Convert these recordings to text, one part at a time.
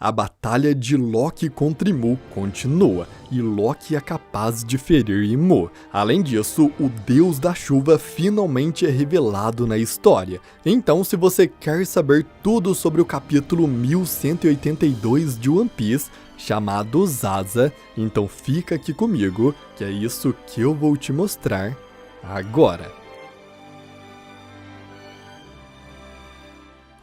A batalha de Loki contra Imu continua, e Loki é capaz de ferir Imu. Além disso, o deus da chuva finalmente é revelado na história. Então, se você quer saber tudo sobre o capítulo 1182 de One Piece, chamado Zaza, então fica aqui comigo, que é isso que eu vou te mostrar agora.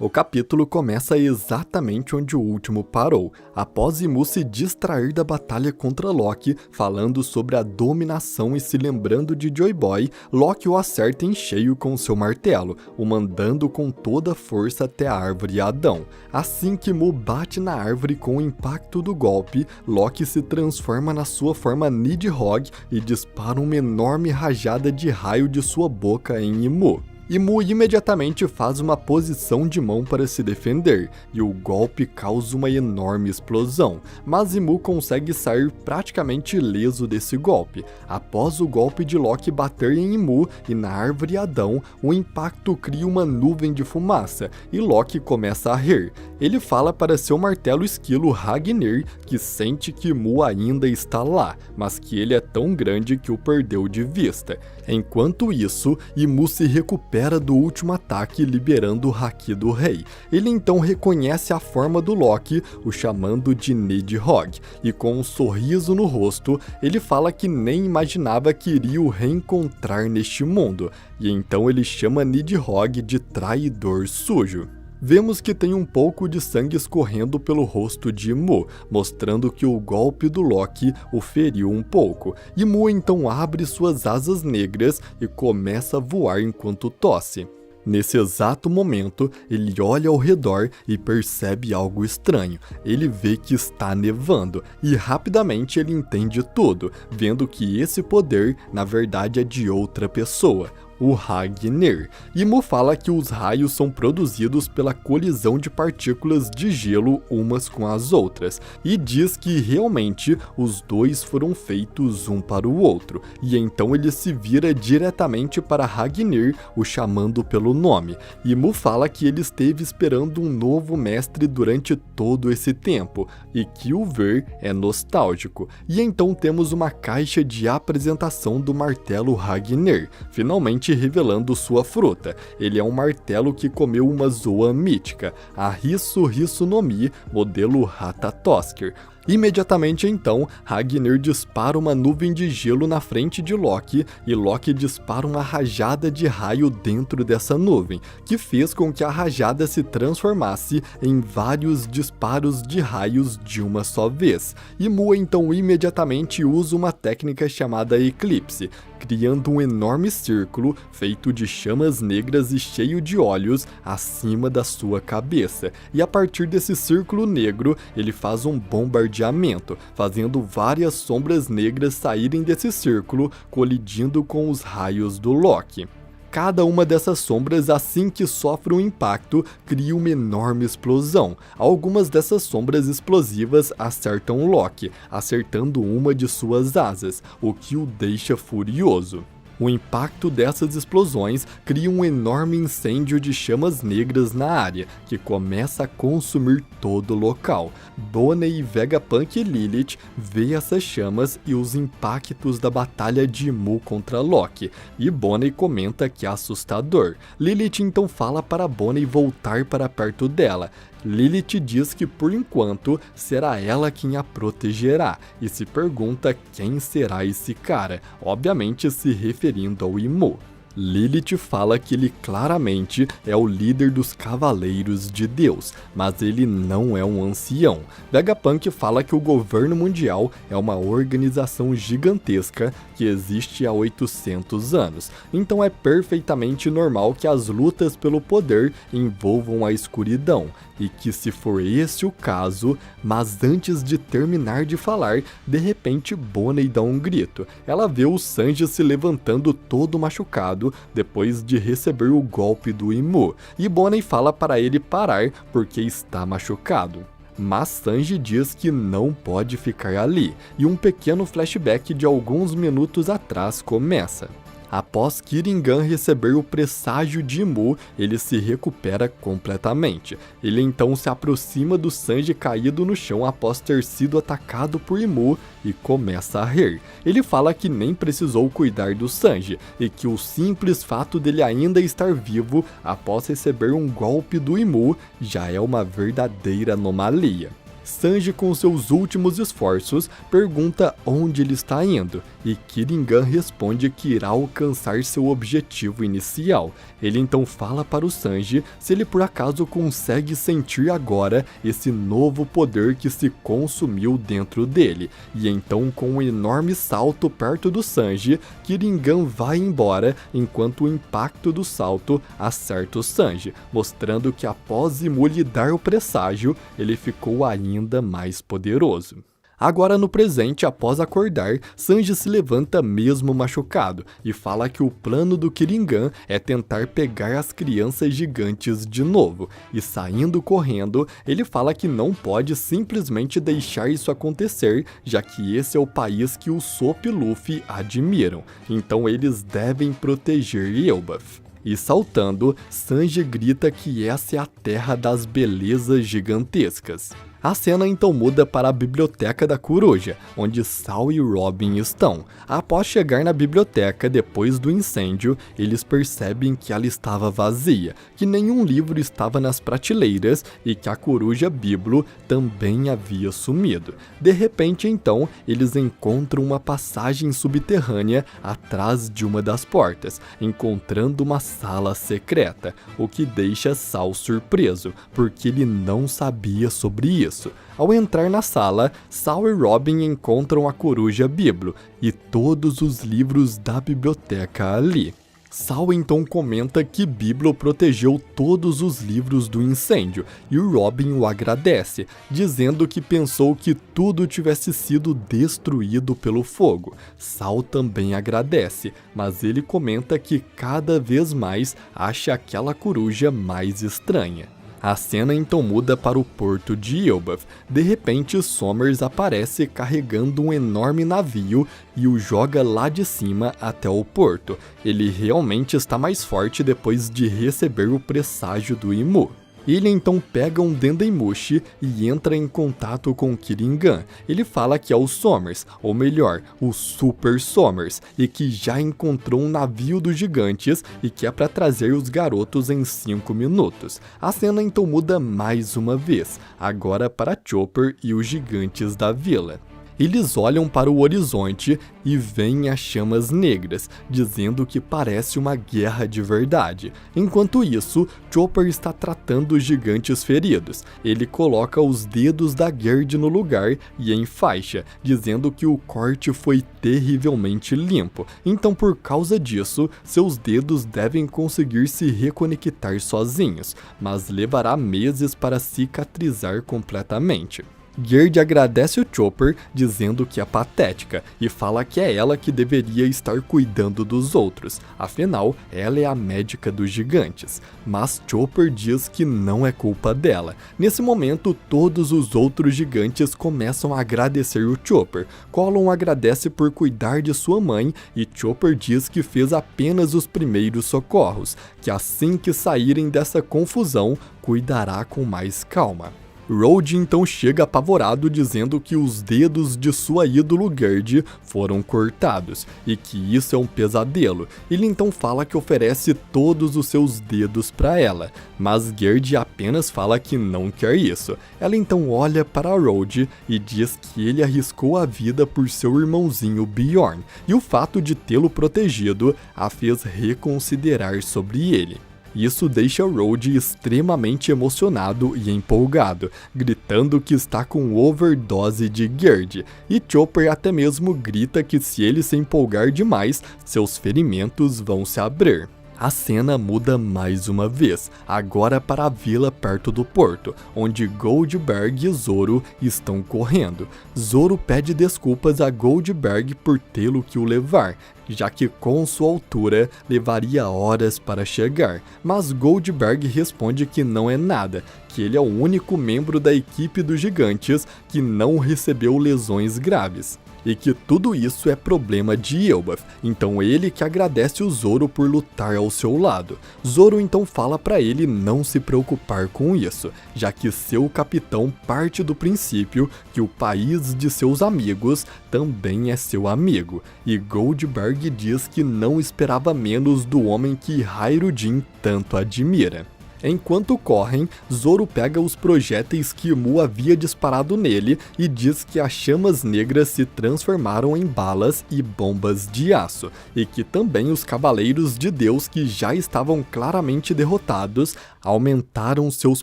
O capítulo começa exatamente onde o último parou, após Imu se distrair da batalha contra Loki, falando sobre a dominação e se lembrando de Joy Boy. Loki o acerta em cheio com seu martelo, o mandando com toda a força até a árvore Adão. Assim que Imu bate na árvore com o impacto do golpe, Loki se transforma na sua forma Nidhogg e dispara uma enorme rajada de raio de sua boca em Imu. Imu imediatamente faz uma posição de mão para se defender, e o golpe causa uma enorme explosão, mas Imu consegue sair praticamente ileso desse golpe. Após o golpe de Loki bater em Imu e na árvore Adão, o impacto cria uma nuvem de fumaça, e Loki começa a rir. Ele fala para seu martelo esquilo Ragnir que sente que Imu ainda está lá, mas que ele é tão grande que o perdeu de vista. Enquanto isso, Imu se recupera do último ataque, liberando o Haki do Rei. Ele então reconhece a forma do Loki, o chamando de Nidhogg, e com um sorriso no rosto, ele fala que nem imaginava que iria o reencontrar neste mundo, e então ele chama Nidhogg de traidor sujo. Vemos que tem um pouco de sangue escorrendo pelo rosto de Imu, mostrando que o golpe do Loki o feriu um pouco. Imu então abre suas asas negras e começa a voar enquanto tosse. Nesse exato momento, ele olha ao redor e percebe algo estranho. Ele vê que está nevando, e rapidamente ele entende tudo, vendo que esse poder, na verdade, é de outra pessoa, o Ragnir. Imu fala que os raios são produzidos pela colisão de partículas de gelo umas com as outras, e diz que realmente os dois foram feitos um para o outro, e então ele se vira diretamente para Ragnir, o chamando pelo nome. Imu fala que ele esteve esperando um novo mestre durante todo esse tempo, e que o ver é nostálgico. E então temos uma caixa de apresentação do martelo Ragnir, finalmente revelando sua fruta. Ele é um martelo que comeu uma zoa mítica, a Hisu Hisu no Mi, modelo Ratatoskr. Imediatamente então, Ragnir dispara uma nuvem de gelo na frente de Loki, e Loki dispara uma rajada de raio dentro dessa nuvem, que fez com que a rajada se transformasse em vários disparos de raios de uma só vez. Imu então imediatamente usa uma técnica chamada Eclipse, criando um enorme círculo feito de chamas negras e cheio de olhos acima da sua cabeça, e a partir desse círculo negro ele faz um bombardeamento, fazendo várias sombras negras saírem desse círculo, colidindo com os raios do Loki. Cada uma dessas sombras, assim que sofre um impacto, cria uma enorme explosão. Algumas dessas sombras explosivas acertam Loki, acertando uma de suas asas, o que o deixa furioso. O impacto dessas explosões cria um enorme incêndio de chamas negras na área, que começa a consumir todo o local. Bonnie, Vegapunk e Lilith vê essas chamas e os impactos da batalha de Imu contra Loki, e Bonnie comenta que é assustador. Lilith então fala para Bonnie voltar para perto dela. Lilith diz que por enquanto será ela quem a protegerá, e se pergunta quem será esse cara, obviamente se referindo ao Imu. Lilith fala que ele claramente é o líder dos Cavaleiros de Deus, mas ele não é um ancião. Vegapunk fala que o governo mundial é uma organização gigantesca que existe há 800 anos, então é perfeitamente normal que as lutas pelo poder envolvam a escuridão, e que se for esse o caso, mas antes de terminar de falar, de repente Bonnie dá um grito. Ela vê o Sanji se levantando todo machucado depois de receber o golpe do Imu, e Bonnie fala para ele parar porque está machucado. Mas Sanji diz que não pode ficar ali, e um pequeno flashback de alguns minutos atrás começa. Após Kiringan receber o presságio de Imu, ele se recupera completamente. Ele então se aproxima do Sanji caído no chão após ter sido atacado por Imu e começa a rir. Ele fala que nem precisou cuidar do Sanji e que o simples fato dele ainda estar vivo após receber um golpe do Imu já é uma verdadeira anomalia. Sanji, com seus últimos esforços, pergunta onde ele está indo, e Kiringan responde que irá alcançar seu objetivo inicial. Ele então fala para o Sanji se ele por acaso consegue sentir agora esse novo poder que se consumiu dentro dele, e então com um enorme salto perto do Sanji, Kiringan vai embora enquanto o impacto do salto acerta o Sanji, mostrando que após Imu lhe dar o presságio, ele ficou ainda mais poderoso. Agora no presente, após acordar, Sanji se levanta mesmo machucado e fala que o plano do Kiringan é tentar pegar as crianças gigantes de novo, e saindo correndo, ele fala que não pode simplesmente deixar isso acontecer, já que esse é o país que o Sop e Luffy admiram, então eles devem proteger Elbaf. E saltando, Sanji grita que essa é a terra das belezas gigantescas. A cena então muda para a biblioteca da Coruja, onde Sal e Robin estão. Após chegar na biblioteca depois do incêndio, eles percebem que ela estava vazia, que nenhum livro estava nas prateleiras e que a Coruja Biblo também havia sumido. De repente então, eles encontram uma passagem subterrânea atrás de uma das portas, encontrando uma sala secreta, o que deixa Sal surpreso, porque ele não sabia sobre isso. Ao entrar na sala, Sal e Robin encontram a Coruja Biblo e todos os livros da biblioteca ali. Sal então comenta que Biblo protegeu todos os livros do incêndio e o Robin o agradece, dizendo que pensou que tudo tivesse sido destruído pelo fogo. Sal também agradece, mas ele comenta que cada vez mais acha aquela coruja mais estranha. A cena então muda para o porto de Elbaf. De repente, Sommers aparece carregando um enorme navio e o joga lá de cima até o porto. Ele realmente está mais forte depois de receber o presságio do Imu. Ele então pega um Dendemushi e entra em contato com Kiringan. Ele fala que é o Sommers, ou melhor, o Super Sommers, e que já encontrou um navio dos gigantes e que é para trazer os garotos em 5 minutos. A cena então muda mais uma vez, agora para Chopper e os gigantes da vila. Eles olham para o horizonte e veem as chamas negras, dizendo que parece uma guerra de verdade. Enquanto isso, Chopper está tratando os gigantes feridos. Ele coloca os dedos da Gerd no lugar e enfaixa, dizendo que o corte foi terrivelmente limpo. Então, por causa disso, seus dedos devem conseguir se reconectar sozinhos, mas levará meses para cicatrizar completamente. Gerd agradece o Chopper, dizendo que é patética, e fala que é ela que deveria estar cuidando dos outros, afinal, ela é a médica dos gigantes. Mas Chopper diz que não é culpa dela. Nesse momento, todos os outros gigantes começam a agradecer o Chopper. Colon agradece por cuidar de sua mãe, e Chopper diz que fez apenas os primeiros socorros, que assim que saírem dessa confusão, cuidará com mais calma. Road então chega apavorado dizendo que os dedos de sua ídolo Gerd foram cortados e que isso é um pesadelo. Ele então fala que oferece todos os seus dedos para ela, mas Gerd apenas fala que não quer isso. Ela então olha para Road e diz que ele arriscou a vida por seu irmãozinho Bjorn, e o fato de tê-lo protegido a fez reconsiderar sobre ele. Isso deixa Road extremamente emocionado e empolgado, gritando que está com overdose de Gerd, e Chopper até mesmo grita que se ele se empolgar demais, seus ferimentos vão se abrir. A cena muda mais uma vez, agora para a vila perto do porto, onde Goldberg e Zoro estão correndo. Zoro pede desculpas a Goldberg por tê-lo que o levar. já que com sua altura levaria horas para chegar, mas Goldberg responde que não é nada, que ele é o único membro da equipe dos gigantes que não recebeu lesões graves. E que tudo isso é problema de Elbaf, então ele que agradece o Zoro por lutar ao seu lado. Zoro então fala para ele não se preocupar com isso, já que seu capitão parte do princípio que o país de seus amigos também é seu amigo, e Goldberg diz que não esperava menos do homem que Hyruddin tanto admira. Enquanto correm, Zoro pega os projéteis que Mu havia disparado nele e diz que as chamas negras se transformaram em balas e bombas de aço, e que também os Cavaleiros de Deus, que já estavam claramente derrotados, aumentaram seus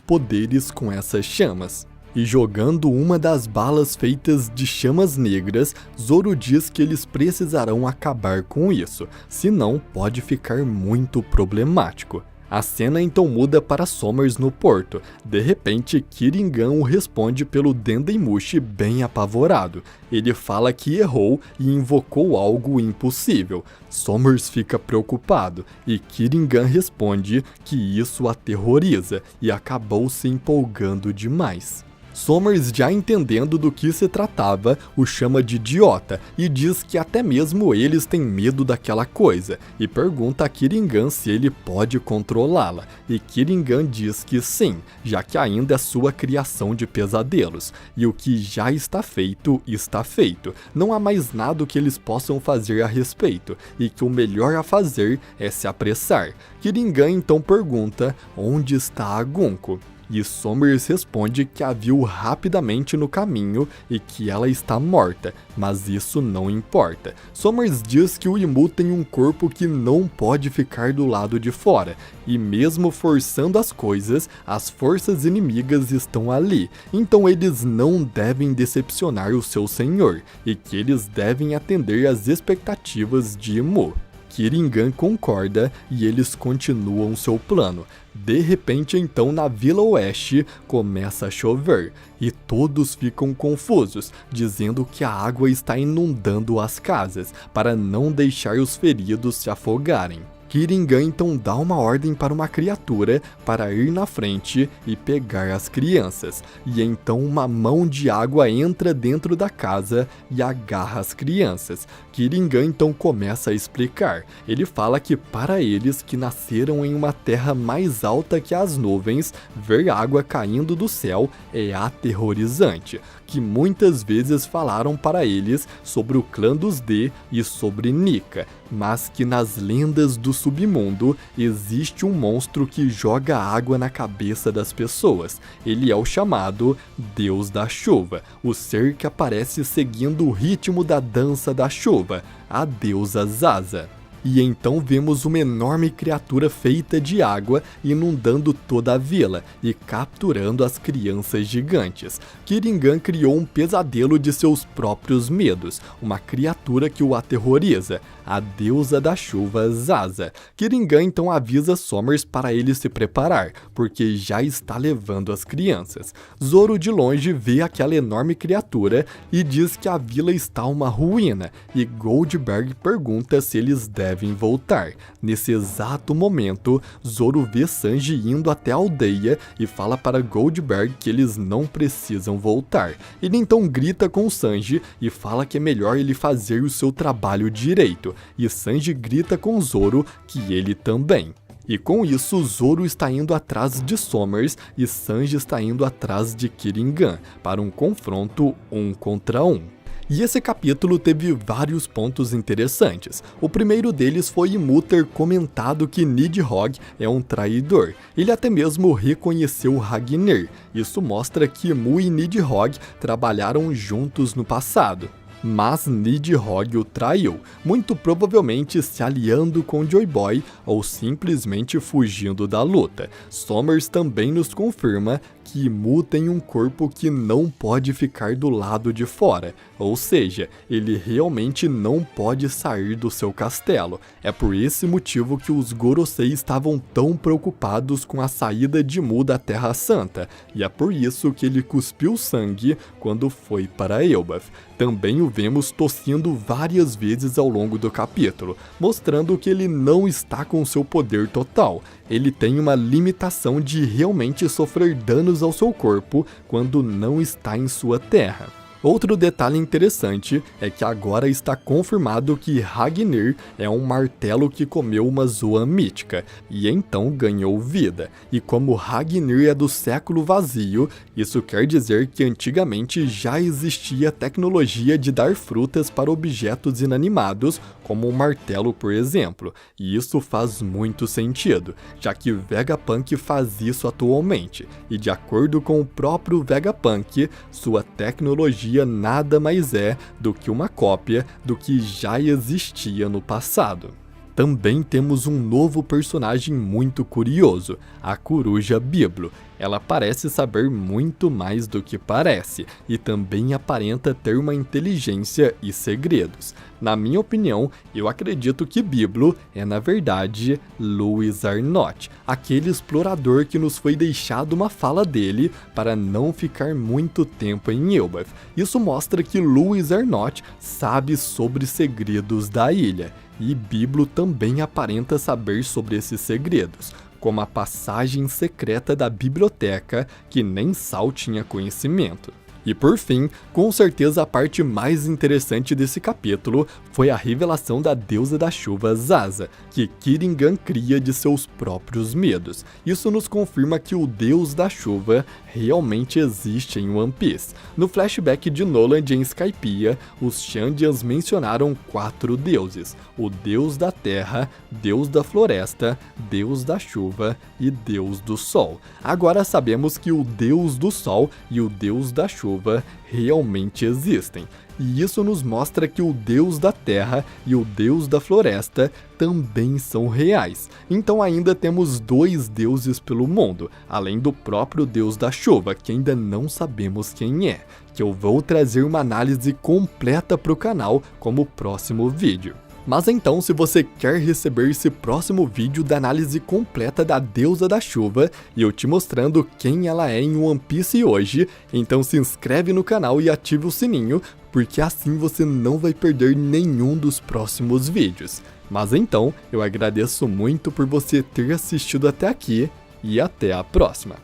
poderes com essas chamas. E jogando uma das balas feitas de chamas negras, Zoro diz que eles precisarão acabar com isso, senão pode ficar muito problemático. A cena então muda para Sommers no porto. De repente, Kiringan o responde pelo Dendemushi bem apavorado. Ele fala que errou e invocou algo impossível. Sommers fica preocupado e Kiringan responde que isso o aterroriza e acabou se empolgando demais. Sommers, já entendendo do que se tratava, o chama de idiota e diz que até mesmo eles têm medo daquela coisa, e pergunta a Kiringan se ele pode controlá-la, e Kiringan diz que sim, já que ainda é sua criação de pesadelos, e o que já está feito, não há mais nada que eles possam fazer a respeito, e que o melhor a fazer é se apressar. Kiringan então pergunta onde está a Gunko. E Sommers responde que a viu rapidamente no caminho e que ela está morta, mas isso não importa. Sommers diz que o Imu tem um corpo que não pode ficar do lado de fora, e mesmo forçando as coisas, as forças inimigas estão ali, então eles não devem decepcionar o seu senhor, e que eles devem atender às expectativas de Imu. Kiringan concorda e eles continuam seu plano. De repente, então, na Vila Oeste começa a chover e todos ficam confusos, dizendo que a água está inundando as casas para não deixar os feridos se afogarem. Kiringan então dá uma ordem para uma criatura para ir na frente e pegar as crianças, e então uma mão de água entra dentro da casa e agarra as crianças. Kiringan então começa a explicar. Ele fala que para eles que nasceram em uma terra mais alta que as nuvens, ver água caindo do céu é aterrorizante, que muitas vezes falaram para eles sobre o clã dos D e sobre Nika, mas que nas lendas do submundo existe um monstro que joga água na cabeça das pessoas. Ele é o chamado Deus da Chuva, o ser que aparece seguindo o ritmo da dança da chuva, a deusa Zaza. E então vemos uma enorme criatura feita de água inundando toda a vila e capturando as crianças gigantes. Kiringan criou um pesadelo de seus próprios medos, uma criatura que o aterroriza, a deusa da chuva Zaza. Kiringan então avisa Sommers para ele se preparar, porque já está levando as crianças. Zoro de longe vê aquela enorme criatura e diz que a vila está uma ruína, e Goldberg pergunta se eles devem voltar. Nesse exato momento, Zoro vê Sanji indo até a aldeia e fala para Goldberg que eles não precisam voltar. Ele então grita com Sanji e fala que é melhor ele fazer o seu trabalho direito, e Sanji grita com Zoro que ele também. E com isso, Zoro está indo atrás de Sommers e Sanji está indo atrás de Kiringan para um confronto 1 contra 1. E esse capítulo teve vários pontos interessantes. O primeiro deles foi Imu ter comentado que Nidhogg é um traidor. Ele até mesmo reconheceu Ragnar. Isso mostra que Imu e Nidhogg trabalharam juntos no passado. Mas Nidhogg o traiu, muito provavelmente se aliando com Joy Boy ou simplesmente fugindo da luta. Sommers também nos confirma que que Mu tem um corpo que não pode ficar do lado de fora, ou seja, ele realmente não pode sair do seu castelo. É por esse motivo que os Gorosei estavam tão preocupados com a saída de Mu da Terra Santa, e é por isso que ele cuspiu sangue quando foi para Elbaf. Também o vemos tossindo várias vezes ao longo do capítulo, mostrando que ele não está com seu poder total. Ele tem uma limitação de realmente sofrer danos ao seu corpo quando não está em sua terra. Outro detalhe interessante é que agora está confirmado que Ragnir é um martelo que comeu uma zoa mítica, e então ganhou vida. E como Ragnir é do século vazio, isso quer dizer que antigamente já existia tecnologia de dar frutas para objetos inanimados, como um martelo, por exemplo. E isso faz muito sentido, já que Vegapunk faz isso atualmente, e de acordo com o próprio Vegapunk, sua tecnologia nada mais é do que uma cópia do que já existia no passado. Também temos um novo personagem muito curioso, a Coruja Biblo. Ela parece saber muito mais do que parece, e também aparenta ter uma inteligência e segredos. Na minha opinião, eu acredito que Biblo é na verdade Louis Arnott, aquele explorador que nos foi deixado uma fala dele para não ficar muito tempo em Elbaf. Isso mostra que Louis Arnott sabe sobre segredos da ilha, e Biblo também aparenta saber sobre esses segredos, como a passagem secreta da biblioteca que nem Sal tinha conhecimento. E por fim, com certeza a parte mais interessante desse capítulo foi a revelação da deusa da chuva Zaza, que Kiringan cria de seus próprios medos. Isso nos confirma que o deus da chuva realmente existe em One Piece. No flashback de Noland em Skypiea, os Shandians mencionaram 4 deuses: o deus da terra, deus da floresta, deus da chuva e deus do sol. Agora sabemos que o deus do sol e o deus da chuva realmente existem, e isso nos mostra que o deus da terra e o deus da floresta também são reais. Então ainda temos 2 deuses pelo mundo, além do próprio deus da chuva, que ainda não sabemos quem é, que eu vou trazer uma análise completa para o canal como próximo vídeo. Mas então, se você quer receber esse próximo vídeo da análise completa da deusa da chuva e eu te mostrando quem ela é em One Piece hoje, então se inscreve no canal e ative o sininho, porque assim você não vai perder nenhum dos próximos vídeos. Mas então, eu agradeço muito por você ter assistido até aqui e até a próxima.